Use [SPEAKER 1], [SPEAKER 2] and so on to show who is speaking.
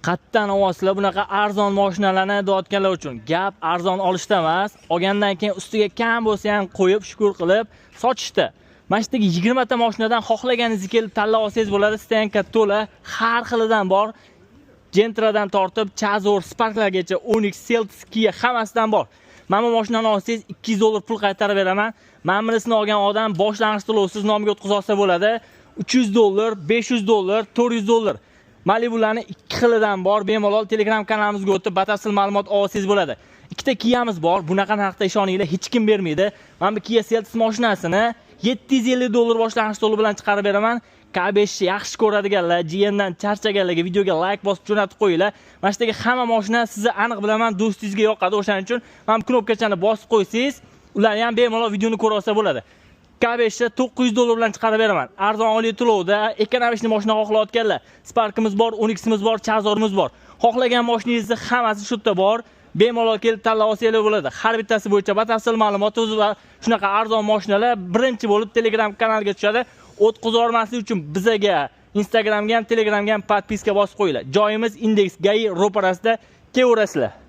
[SPEAKER 1] Qattan ovozlar bunaqa arzon mashinalarni deyotganlar uchun gap arzon olishda emas, olgandan keyin ustiga kam bo'lsa ham qo'yib shukur qilib sotishda. Mana shu 20 ta mashinadan xohlaganingizni kelib tanlab olsangiz bo'ladi. Stenka to'la, har xilidan bor. Gentradan tortib, Chazor, Sparklargacha, Onyx, Celtis, Kia hammasidan bor. Mana bu mashinani olsangiz $200 pul qaytarib beraman. Mana bunisini olgan odam boshlang'ich to'lovsiz nomiga o'tkazib olsa bo'ladi. $300, $500, $400. Malibularning ikki xilidan bor. Bemalol Telegram kanalimizga o'tib batafsil ma'lumot olsangiz bo'ladi. Ikkita Kia'miz bor. Bunaqa narxda ishoninglar, hech kim bermaydi. Mana bu Kia Celtis mashinasini $750 boshlang'ich to'lov bilan chiqarib beraman. K5 yaxshi ko'radiganlar, GMdan charchaganlarga videoga like bosib jo'natib qo'yinglar. Mana shu hamma mashina sizni aniq bilaman, do'stingizga yoqadi. O'shaning uchun mana knopkachani bosib qo'ysangiz, ular ham bemalol videoni ko'ra olsa bo'ladi. K5 $900 bilan chiqarib beraman. Arzon oliy to'lovda ekonomik mashina xohlayotganlar. Sparkimiz bor, Onyximiz bor, Chazorimiz bor. Xohlagan mashinangizni hammasi shu yerda bor. Bemalol kelib tanlab olsangiz bo'ladi. Har bittasi bo'yicha batafsil ma'lumot va shunaqa arzon mashinalar birinchi bo'lib Telegram kanaliga tushadi. O'tkazib olmaslik uchun bizaga Instagramga ham, Telegramga ham podpiska bosib qo'yinglar. Joyimiz Index Gai ro'parasida kelaverasizlar.